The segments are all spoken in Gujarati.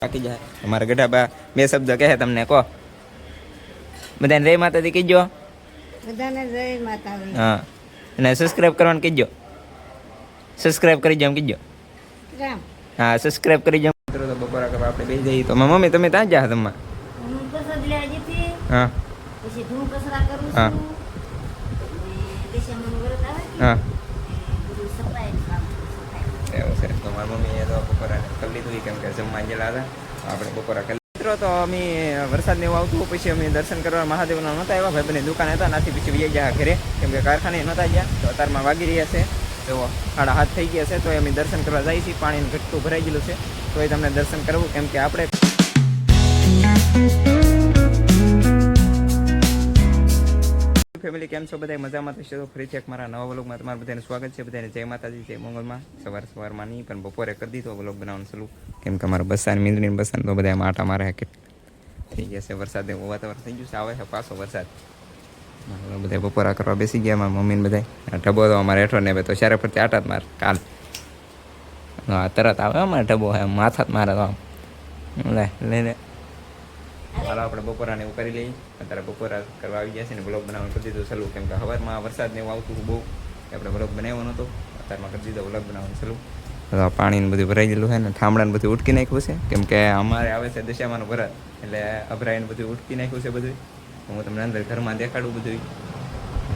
બાકી જાય અમારા ગઢાબા બે શબ્દ કહે તમને કહો બધાને જય માતાજી કીજો બધાને જય માતાજી. હા અને સબસ્ક્રાઇબ કરવાનું કીજો સબસ્ક્રાઇબ કરી જાવ કીજો રામ હા સબસ્ક્રાઇબ કરી જાવ મિત્રો તો બપોરા કરવા આપણે બેસી જઈએ તો મમ્મી તમે ત્યાં જા તમા હું કસરત લેવા જતી હા પછી ધૂળ કસરા કરું હા. છું અને દેશમાં વ્રત આવે ને હા બધું સફાઈ કામ સફાઈ. એવું છે તો મારી મમ્મીએ તો બપોરા કરી લીધું કેમ કે જમવા ગયેલા હતા આપણે બપોરા કરી મિત્રો તો અમે વરસાદ ને એવું આવતું પછી અમે દર્શન કરવા મહાદેવના નહોતા આવ્યા ભાઈબંધની દુકાન હતા નાથી પછી વૈયા ગયા ઘરે કેમ કે કારખાને નહોતા ગયા તો અત્યારમાં વાગી રહ્યા છે તો 7:30 થઈ ગયા છે તો અમે દર્શન કરવા જઈએ છીએ પાણીનું ઘટતું ભરાઈ ગયેલું છે તો એ તમને દર્શન કરવું કેમ કે આપણે ફેમિલી કેમ છો બધા મજામાં થશે તો ફરીથી એક મારા નવા વ્લોગમાં તમારું બધાનું સ્વાગત છે બધાને જય માતાજી જય મંગલમાં સવારમાં નહીં પણ બપોરે કરી દીધો વ્લોગ બનાવવાનું ચાલુ કેમ કે અમારા બસાન મીંદડીને બસાન તો બધા આટા મારે કે થઈ ગયા છે વરસાદ એવું વાતાવરણ થઈ ગયું છે આવે છે પાછો વરસાદ બધા બપોરા કરવા બેસી ગયા મારા મમ્મીને બધા ઢબો તો અમારે હેઠો ને તો ચારે ફરતી આટા જ મારે કાલ હા તરત આવે અમારે ઢબો હે માથા જ મારે તો આમ લઈને હાલો આપણે બપોરાને એવું કરી લઈએ અત્યારે બપોરા કરવા આવી ગયા છે ને બ્લોગ બનાવવાનું કરી દીધું ચાલુ કેમ કે સવારમાં વરસાદ ને એવું આવતું બહુ આપણે બ્લોગ બનાવ્યો નહોતો અત્યારમાં કરી દીધો બ્લોગ બનાવવાનું ચાલુ પાણીને બધું ભરાઈ ગયેલું છે ને ઠામડાને બધું ઉટકી નાખ્યું છે કેમ કે અમારે આવે છે દશામાનું ભરત એટલે અભરાઈને બધું ઉટકી નાખ્યું છે બધું હું તમને અંદર ઘરમાં દેખાડું બધું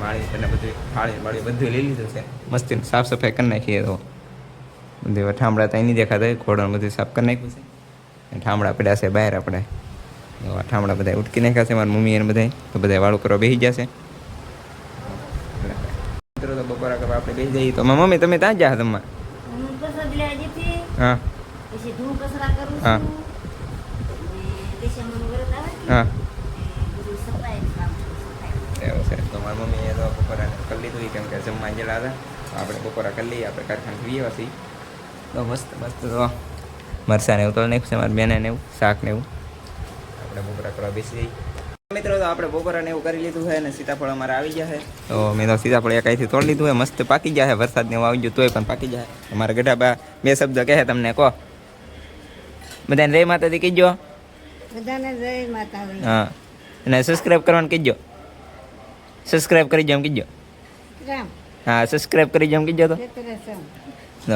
માળી અને બધું થાળી વાળી બધું લઈ લીધું છે મસ્તી સાફ સફાઈ કરી નાખીએ તો બધું ઠામડા ત્યાં નહીં દેખાતા ઘોડાને બધું સાફ કરી નાખ્યું છે ઠામડા પડ્યા છે બહાર આપણે ઠામડા બધા ઉટકી નાખ્યા છે મારી મમ્મી એને બધા તો બધા વાળું કરવા બેસી જશે મિત્રો તો બપોરા કરવા આપણે બેસી જઈએ તો મમ્મી તમે ત્યાં જા તમા હું કસરત લેવા જતી હા પછી ધૂળ કસરા કરું હા. છું અને દેશમાં વ્રત આવે ને હા બધું સફાઈ કામ સફાઈ. એવું છે તો મારી મમ્મીએ તો બપોરા કરી લીધું કેમ કે જમવા ગયેલા હતા તો આપણે બપોરા કરી લઈએ આપણે કારખાને પીએ છીએ તો મસ્ત મસ્ત તો મરસાને એવું તો નાખ્યું છે મારી બેને ને એવું શાક ને એવું આપણે બપોરા કરવા બેસી જઈએ મિત્રો તો આપણે બપોરાને એવું કરી લીધું છે ને સીતાફળ અમારે આવી ગયા છે તો મેં તો સીતાફળ એકાઈથી તોડી લીધું છે મસ્ત પાકી ગયા છે વરસાદ ને એવું આવી ગયું તોય પણ પાકી જાય અમારા ગઢાબા બે શબ્દ કહે તમને કહો બધાને જય માતાજી કીજો બધાને જય માતાજી. હા અને સબસ્ક્રાઇબ કરવાનું કીજો સબસ્ક્રાઇબ કરી જાવ કીજો રામ હા સબસ્ક્રાઇબ કરી જાવ કીજો તો જતરેસમ.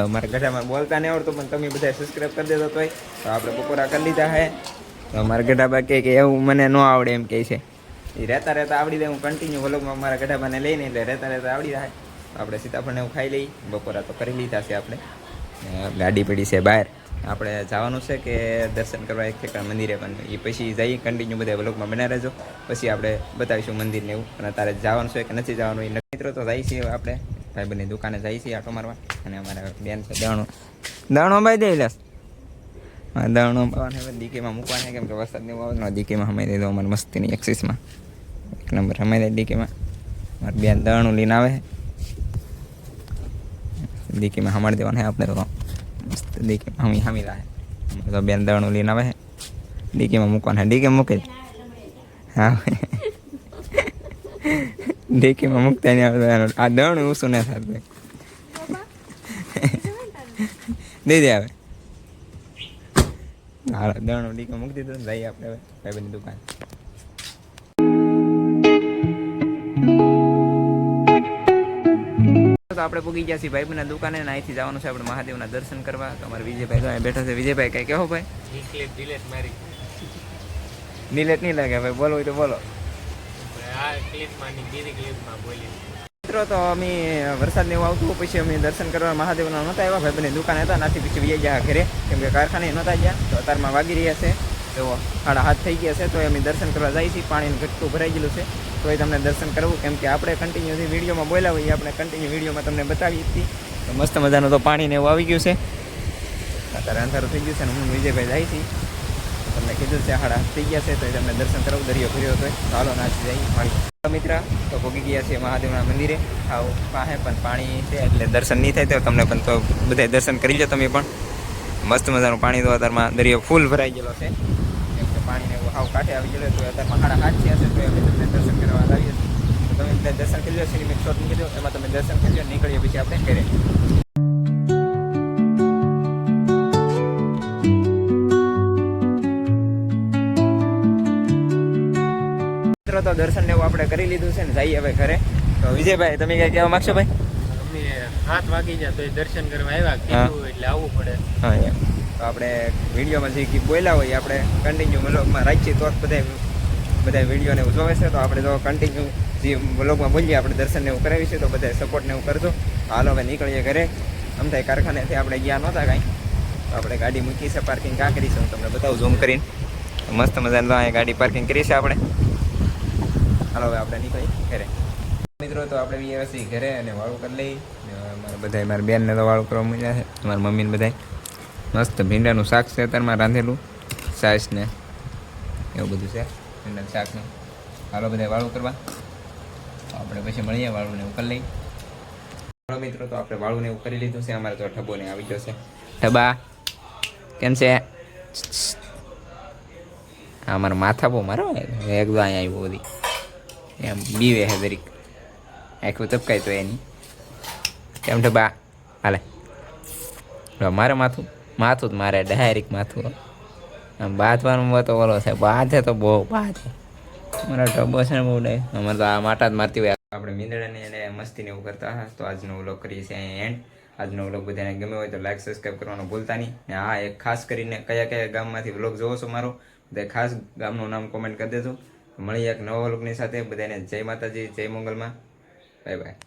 મારા ગઢામાં બોલતા નહીં આવડતું પણ તમે બધા સબસ્ક્રાઇબ કરી દેતો તોય તો આપણે બપોરા કરી લીધા છે તો મારા ગઢાબા કહે કે એવું મને ન આવડે એમ કહે છે એ રહેતા રહેતા આવડી જાય હું કન્ટિન્યુ વ્લોગમાં મારા ગઢાબાને લઈને એટલે રહેતા રહેતા આવડી જાય તો આપણે સીતાફળને એવું ખાઈ લઈએ બપોરા તો કરી લીધા છે આપણે ગાડી પડી છે બહાર આપણે જવાનું છે કે દર્શન કરવા એક ઠેકાણ મંદિરે પણ એ પછી જઈએ કન્ટિન્યુ બધા વ્લોગમાં બના રહેજો પછી આપણે બતાવીશું મંદિરને એવું અને તારે જવાનું છે કે નથી જવાનું એ મિત્રો તો જઈએ છીએ આપણે ભાઈબંધની દુકાને જઈએ છીએ આટો મારવા અને અમારા બેન છે દાણો બાઈ દઈ લેસ હા દાણો બાવાને ડીકેમાં મૂકવાને કેમ કે વરસાદ ને આવે ડીકેમાં હમાઈ દઈ દો અમારે મસ્તીની એક્સિસમાં એક નંબર હમાઈ દે ડીકેમાં મારી બેન દાણું લઈને આવે ડીકેમાં હમાડી દેવાનું આપણે તો મસ્ત ડીકેમાં હમી લાવે તો બેન દાણું લઈને આવે ડીકેમાં મૂકવાના ડીકે મૂકે હા ડીકેમાં મૂકતા નહીં આવે આ દાણું ઓછું ના થતું દઈ દે આવે હા દાણું ડીકે મૂકી દીધું જઈએ આપણે હવે ભાઈબંધની દુકાન તો આપણે પૂગી ગયા છીએ ભાઈબંધના દુકાને ને અહીંથી જવાનું છે આપણે મહાદેવના દર્શન કરવા તો અમારે વિજયભાઈ તો અહીં બેઠા છે વિજયભાઈ કઈ કહો ભાઈ ડિલેટ નહીં લાગે ભાઈ બોલો હોય તો બોલો મિત્રો તો અમે વરસાદ ને એવું આવતું પછી અમે દર્શન કરવા મહાદેવના નહોતા આવ્યા ભાઈબંધની દુકાન હતા નાથી પછી વૈયા ગયા ઘરે કેમ કે કારખાને નહોતા ગયા તો અત્યારમાં વાગી રહ્યા છે તો 7:30 થઈ ગયા છે તો અમે દર્શન કરવા જઈએ છીએ પાણીનું ઘટતું ભરાઈ ગયેલું છે તો એ તમને દર્શન કરવું કેમ કે આપણે કન્ટિન્યુઅસલી વિડીયોમાં બોલ્યા હોઈએ આપણે કન્ટિન્યુ વિડીયોમાં તમને બતાવી હતી તો મસ્ત મજાનું તો પાણીને એવું આવી ગયું છે અત્યારે અંધારું થઈ ગયું છે ને હું વિજયભાઈ જાય છીએ તમને કીધું છે 7:30 થઈ ગયા છે તો એ તમને દર્શન કરવું દરિયો ફર્યો હતો ચાલો નાચી જઈએ પાણી મિત્ર તો પહોંચી ગયા છીએ મહાદેવના મંદિરે આવ પાસે પણ પાણી છે એટલે દર્શન નહીં થાય તો તમને પણ તો બધા દર્શન કરી લો તમે પણ મસ્ત મજાનું પાણી તો અત્યારમાં દરિયો ફૂલ ભરાઈ ગયેલો છે કેમ કે પાણીને હાવ કાંઠે આવી ગયેલો તો અત્યારમાં 7:30 થયા છે તો અમે તમને દર્શન કરવા આવીએ છીએ તો તમે બધા દર્શન કરી લો સિનેમિક શોટ મૂકી દો એમાં તમે દર્શન કરી લો નીકળીએ પછી આપણે ઘરે મિત્રો તો દર્શન ને એવું આપણે કરી લીધું છે ને જઈએ હવે ઘરે. તો વિજયભાઈ તમે કઈ કહેવા માંગશો ભાઈ? અમે 7 વાગી જાય તો દર્શન કરવા આવ્યા કીધું એટલે આવવું પડે. હા એમ તો આપણે વિડીયોમાં જે કી બોલ્યા હોય આપણે કન્ટિન્યુ વ્લોગમાં રાખીએ તો જ બધા વિડીયોને એવું જોવે છે. તો આપણે તો કન્ટિન્યુ જે વ્લોગમાં બોલીએ આપણે દર્શન ને એવું કરાવીશું તો બધા સપોર્ટ ને એવું કરજો. હાલો હવે નીકળીએ ઘરે. અમથાઈ કારખાનેથી આપણે ગયા નહોતા કાંઈ, તો આપણે ગાડી મૂકી છે પાર્કિંગ ક્યાં કરી છે હું તમને બતાવું ઝૂમ કરીને. મસ્ત મજાની અહીંયા ગાડી પાર્કિંગ કરી છે આપણે. હાલો હવે આપણે નીકળીએ ઘરે. મિત્રો તો આપણે વ્યવસ્થિત ઘરે અને વાળું કરી લઈ. મારા બધા મારા બેનને તો વાળું કરવા મળ્યા છે, મારા મમ્મીને બધા. મસ્ત ભીંડાનું શાક છે અત્યારમાં રાંધેલું, છાશ ને એવું બધું છે ભીંડાનું શાકનું. હાલો બધા વાળું કરવા, આપણે પછી મળીએ વાળું ને એવું કરી લઈ. હાલો મિત્રો તો આપણે વાળું ને એવું કરી લીધું છે. અમારે તો ઠબો ને આવી ગયો છે. ઠબા કેમ છે? હા મારા માથા બહુ મારો એકદમ અહીંયા આવ્યું બધી એમ બીવે છે દરેક આખું તપકાય તો એની. કેમ ઠબા હાલે? મારે માથું જ મારે ડાયરેક્ટ માથું આમ બાંધવાનું તો ઓલો છે બાંધે તો બહુ બાંધે. મારા ઠબો છે ને બહુ ડાય અમારે તો આ માટા જ મારતી હોય. આપણે મીંદડાને એને મસ્તીને એવું કરતા હા. તો આજનો વ્લોગ કરીએ છીએ અહીંયા એન્ડ. આજનો વ્લોગ બધાને ગમ્યો હોય તો લાઈક સબસ્ક્રાઈબ કરવાનું ભૂલતા નહીં. ને હા એક ખાસ કરીને કયા ગામમાંથી વ્લોગ જોવો છો મારો બધા ખાસ ગામનું નામ કોમેન્ટ કરી દેજો. મળીએ એક નવા વ્લોગની સાથે. બધાને જય માતાજી, જય મંગલમાં. Bye bye.